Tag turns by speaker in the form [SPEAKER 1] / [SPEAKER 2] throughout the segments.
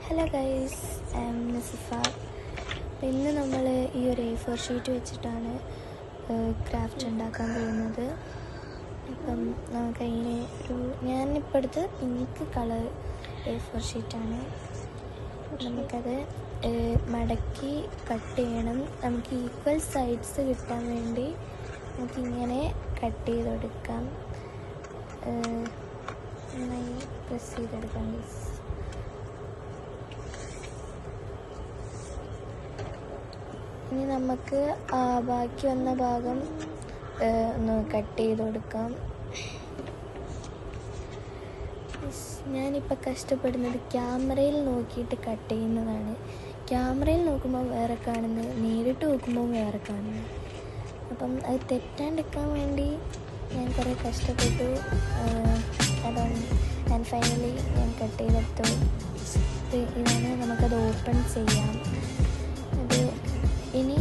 [SPEAKER 1] Hello guys, I am Nasifa. ഇന്ന് നമ്മൾ ഈ ഒരു A4 ഷീറ്റ് വെച്ചിട്ടാണ് ക്രാഫ്റ്റ് ഉണ്ടാക്കാൻ പോകുന്നത്. ഇപ്പം നമുക്കതിന് ഞാനിപ്പോൾ എടുത്ത് പിങ്ക് കളർ A4 ഷീറ്റാണ്. നമുക്കത് മടക്കി കട്ട് ചെയ്യണം. നമുക്ക് ഈക്വൽ സൈഡ്സ് കിട്ടാൻ വേണ്ടി നമുക്കിങ്ങനെ കട്ട് ചെയ്തെടുക്കാം. നന്നായി പ്രസ് ചെയ്തെടുക്കാം ഗൈസ്. ഇനി നമുക്ക് ബാക്കി വന്ന ഭാഗം ഒന്ന് കട്ട് ചെയ്ത് കൊടുക്കാം. ഞാനിപ്പോൾ കഷ്ടപ്പെടുന്നത് ക്യാമറയിൽ നോക്കിയിട്ട് കട്ട് ചെയ്യുന്നതാണ്. ക്യാമറയിൽ നോക്കുമ്പോൾ വേറെ കാണുന്നത്, നേരിട്ട് നോക്കുമ്പോൾ വേറെ കാണുന്നത്. അപ്പം അത് തെറ്റാണ്ടിരിക്കാൻ വേണ്ടി ഞാൻ കുറേ കഷ്ടപ്പെട്ടു. അതാണ് ഞാൻ ഫൈനലി ഞാൻ കട്ട് ചെയ്തെടുത്തു. ഇതാണ്, നമുക്കത് ഓപ്പൺ ചെയ്യാം. ഇനി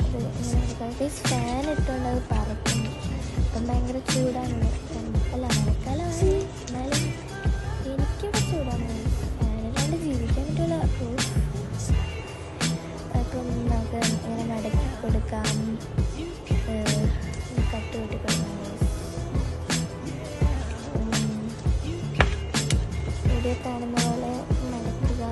[SPEAKER 1] അത് ഇങ്ങനെ ഫാൻ ഇട്ടുകൊണ്ട് അത് പറക്കുന്നു. അപ്പം ഭയങ്കര ചൂടാണ്. അല്ല, മഴക്കാലമാണ്, എന്നാലും എനിക്കിവിടെ ചൂടാണ്. ഫാനില്ലാണ്ട് ജീവിക്കാൻ പറ്റില്ല. അപ്പം നമുക്ക് ഇങ്ങനെ മടക്കി കൊടുക്കാം, കട്ട് കൂട്ടി കൊടുക്കാം. വീഡിയോ കാണുന്ന പോലെ മടക്കുക.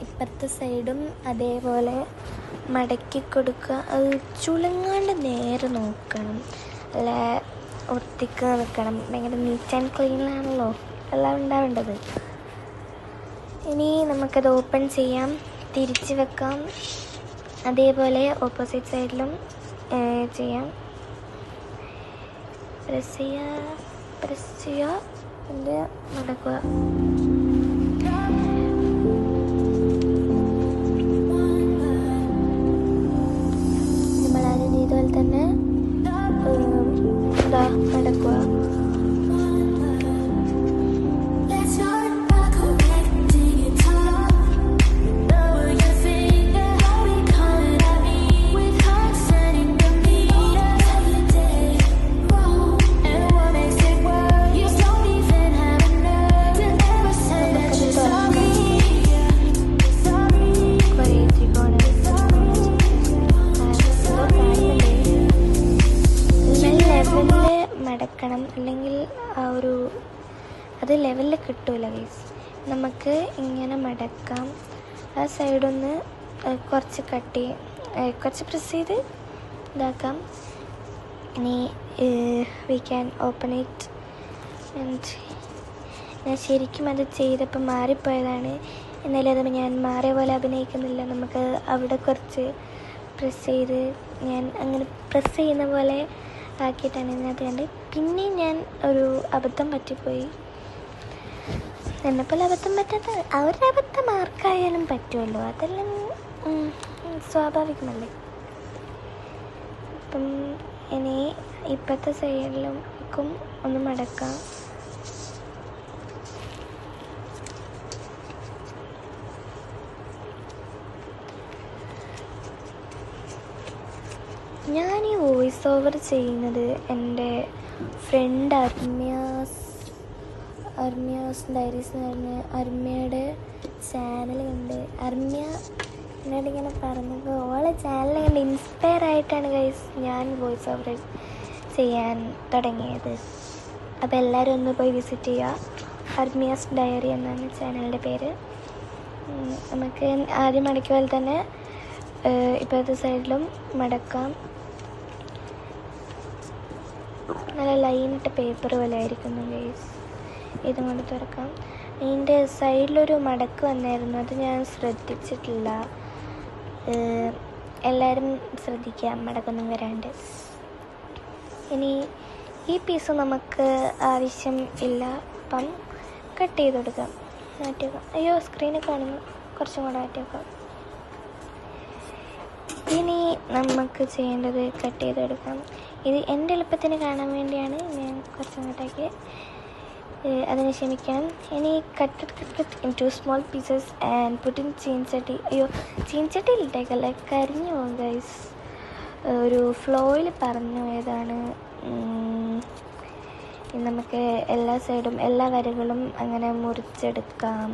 [SPEAKER 1] ഇപ്പുറത്തെ സൈഡും അതേപോലെ മടക്കി കൊടുക്കുക. അത് ചുളുങ്ങാണ്ട് നേരെ നോക്കണം, അല്ല ഒട്ടിക്ക് നിൽക്കണം. ഭയങ്കര നീറ്റ് ആൻഡ് ക്ലീനാണല്ലോ എല്ലാം ഉണ്ടാവേണ്ടത്. ഇനി നമുക്കത് ഓപ്പൺ ചെയ്യാം, തിരിച്ച് വെക്കാം. അതേപോലെ ഓപ്പോസിറ്റ് സൈഡിലും ചെയ്യാം. പ്രസ് ചെയ്യുക എന്നിട്ട് മടക്കുക. ഇതുപോലെ തന്നെ മടക്കുക. മടക്കണം, അല്ലെങ്കിൽ അത് ലെവലിൽ കിട്ടൂല ഗൈസ്. നമുക്ക് ഇങ്ങനെ മടക്കാം. ആ സൈഡൊന്ന് കുറച്ച് കുറച്ച് പ്രസ് ചെയ്ത് ഇതാക്കാം. ഇനി വി ക്യാൻ ഓപ്പൺ ഇറ്റ്. ഞാൻ ശരിക്കും അത് ചെയ്തപ്പോൾ മാറിപ്പോയതാണ്. എന്നാലും അത് ഞാൻ മാറിയ പോലെ അഭിനയിക്കുന്നില്ല. നമുക്ക് അവിടെ കുറച്ച് പ്രസ് ചെയ്ത്, ഞാൻ അങ്ങനെ പ്രസ് ചെയ്യുന്ന പോലെ ആക്കിയിട്ടാണ് ഇതിനകത്ത് കണ്ട്. പിന്നെ ഞാൻ ഒരു അബദ്ധം പറ്റിപ്പോയി. എന്നെപ്പോലെ അബദ്ധം പറ്റാത്ത അവരുടെ അബദ്ധം ആർക്കായാലും പറ്റുമല്ലോ, അതെല്ലാം സ്വാഭാവികമല്ലേ. അപ്പം ഇനി ഇപ്പോഴത്തെ സൈഡിലേക്കും ഒന്ന് മടക്കാം. ഞാൻ ഈ വോയിസ് ഓവർ ചെയ്യുന്നത് എൻ്റെ ഫ്രണ്ട് അർമ്യാസ് ഡയറീസ് എന്ന് പറഞ്ഞ അർമ്യയുടെ ചാനൽ കണ്ട്, അർമ്യ എന്നോട് ഇങ്ങനെ പറഞ്ഞപ്പോൾ ഓളെ ചാനൽ കണ്ട് ഇൻസ്പയർ ആയിട്ടാണ് ഗൈസ് ഞാൻ വോയിസ് ഓവർ ചെയ്യാൻ തുടങ്ങിയത്. അപ്പോൾ എല്ലാവരും ഒന്ന് പോയി വിസിറ്റ് ചെയ്യുക. അർമ്യാസ് ഡയറി എന്നാണ് ചാനലിൻ്റെ പേര്. നമുക്ക് ആദ്യം മടക്കിയ പോലെ തന്നെ ഇപ്പോഴത്തെ സൈഡിലും മടക്കാം. നല്ല ലൈനിട്ട പേപ്പർ പോലെ ആയിരിക്കുന്നു ഗൈസ്. ഇതും കൊണ്ട് തുറക്കാം. ഇതിൻ്റെ സൈഡിലൊരു മടക്ക് വന്നായിരുന്നു, അത് ഞാൻ ശ്രദ്ധിച്ചിട്ടില്ല. എല്ലാവരും ശ്രദ്ധിക്കുക, മടക്കൊന്നും വരാണ്ട്. ഇനി ഈ പീസ് നമുക്ക് ആവശ്യം ഇല്ല, അപ്പം കട്ട് ചെയ്ത് കൊടുക്കാം. മാറ്റി വെക്കാം. അയ്യോ, സ്ക്രീനിൽ കാണുന്നു, കുറച്ചും കൂടെ മാറ്റി വെക്കാം. ഇനി നമുക്ക് ചെയ്യേണ്ടത് കട്ട് ചെയ്തെടുക്കാം. ഇത് എൻ്റെ എളുപ്പത്തിന് കാണാൻ വേണ്ടിയാണ് ഞാൻ കുറച്ചങ്ങോട്ടേക്ക് അതിന് ക്ഷമിക്കണം. ഇനി cut in small pieces and put in ചീൻചട്ടി. അയ്യോ, ചീൻചട്ടിയിലിട്ടേക്കല്ല, കരിഞ്ഞു പോകും ഗൈസ്. ഒരു ഫ്ലോയിൽ പറഞ്ഞു പോയതാണ്. നമുക്ക് എല്ലാ സൈഡും എല്ലാ വരകളും അങ്ങനെ മുറിച്ചെടുക്കാം.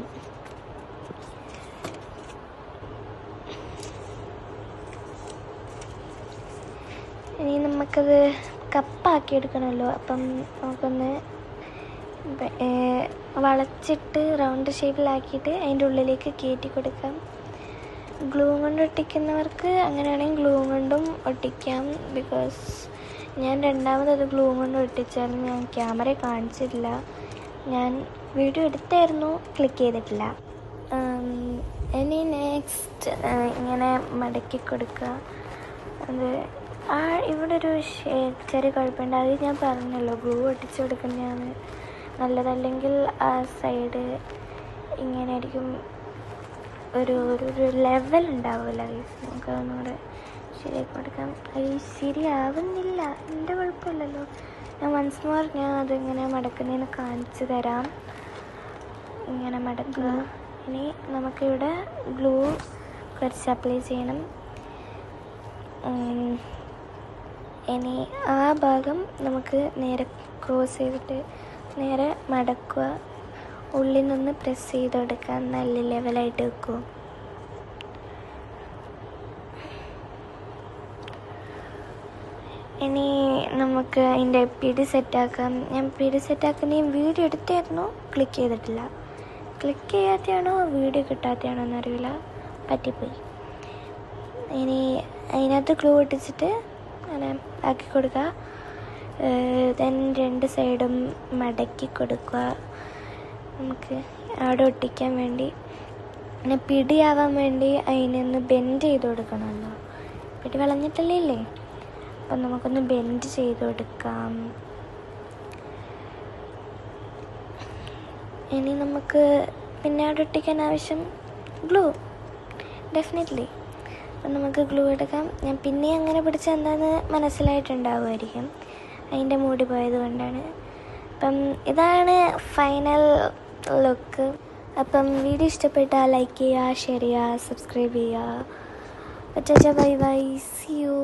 [SPEAKER 1] ഇനി നമുക്കത് കപ്പാക്കി എടുക്കണമല്ലോ. അപ്പം നമുക്കൊന്ന് വളച്ചിട്ട് റൗണ്ട് ഷേപ്പിലാക്കിയിട്ട് അതിൻ്റെ ഉള്ളിലേക്ക് കയറ്റി കൊടുക്കാം. ഗ്ലൂ കൊണ്ട് ഒട്ടിക്കുന്നവർക്ക് അങ്ങനെയാണെങ്കിൽ ഗ്ലൂ കൊണ്ടും ഒട്ടിക്കാം. ബിക്കോസ് ഞാൻ രണ്ടാമത് ഗ്ലൂ കൊണ്ട് ഒട്ടിച്ചായിരുന്നു. ഞാൻ ക്യാമറ കാണിച്ചിട്ടില്ല. ഞാൻ വീഡിയോ എടുത്തായിരുന്നു, ക്ലിക്ക് ചെയ്തിട്ടില്ല. ഇനി നെക്സ്റ്റ് ഇങ്ങനെ മടക്കി കൊടുക്കുക. അത് ഇവിടെ ഒരു ചെറിയ കുഴപ്പമുണ്ട്. അത് ഞാൻ പറഞ്ഞല്ലോ, ഗ്ലൂ ഒട്ടിച്ച് കൊടുക്കുന്നതാണ് നല്ലത്. അല്ലെങ്കിൽ ആ സൈഡ് ഇങ്ങനെ ആയിരിക്കും, ഒരു ലെവൽ ഉണ്ടാവില്ല. നമുക്ക് ഒന്നുകൂടെ ശരിയാക്കി കൊടുക്കാം. അത് ശരിയാവുന്നില്ല, എൻ്റെ കുഴപ്പമില്ലല്ലോ. ഞാൻ വൺസ് മോർ ഞാൻ അതിങ്ങനെ മടക്കുന്നതിന് കാണിച്ചു തരാം. ഇങ്ങനെ മടക്കുക. ഇനി നമുക്കിവിടെ ഗ്ലൂ കുറച്ച് അപ്ലൈ ചെയ്യണം. ഇനി ആ ഭാഗം നമുക്ക് നേരെ ക്രോസ് ചെയ്തിട്ട് നേരെ മടക്കുക. ഉള്ളിൽ നിന്ന് പ്രസ് ചെയ്ത് കൊടുക്കുക. നല്ല ലെവലായിട്ട് വെക്കുക. ഇനി നമുക്ക് അതിൻ്റെ പിടി സെറ്റാക്കാം. ഞാൻ പിടി സെറ്റാക്കുന്നതും വീഡിയോ എടുത്തായിരുന്നു, ക്ലിക്ക് ചെയ്തിട്ടില്ല. ക്ലിക്ക് ചെയ്യാത്തയാണോ വീഡിയോ കിട്ടാത്തയാണോ എന്നറിയില്ല, പറ്റിപ്പോയി. ഇനി അതിനകത്ത് ഗ്ലൂ ഒട്ടിച്ചിട്ട് അങ്ങനെ ആക്കി കൊടുക്കുക. ദെൻ രണ്ട് സൈഡും മടക്കി കൊടുക്കുക. നമുക്ക് അവിടെ ഒട്ടിക്കാൻ വേണ്ടി പിന്നെ പിടിയാവാൻ വേണ്ടി അതിനൊന്ന് ബെൻഡ് ചെയ്ത് കൊടുക്കണമല്ലോ. പിടി വളഞ്ഞിട്ടല്ലേ ഇല്ലേ, അപ്പം നമുക്കൊന്ന് ബെൻഡ് ചെയ്ത് കൊടുക്കാം. ഇനി നമുക്ക് പിന്നെ അവിടെ ഒട്ടിക്കാൻ ആവശ്യം ഗ്ലൂ, ഡെഫിനറ്റ്ലി. അപ്പം നമുക്ക് ഗ്ലൂ എടുക്കാം. ഞാൻ പിന്നെ അങ്ങനെ പിടിച്ചാൽ എന്താണെന്ന് മനസ്സിലായിട്ടുണ്ടാവുമായിരിക്കും, അതിൻ്റെ മൂടി പോയത് കൊണ്ടാണ്. അപ്പം ഇതാണ് ഫൈനൽ ലുക്ക്. അപ്പം വീഡിയോ ഇഷ്ടപ്പെട്ടാൽ ലൈക്ക് ചെയ്യുക, ഷെയർ ചെയ്യുക, സബ്സ്ക്രൈബ് ചെയ്യുക. Bye bye, see U.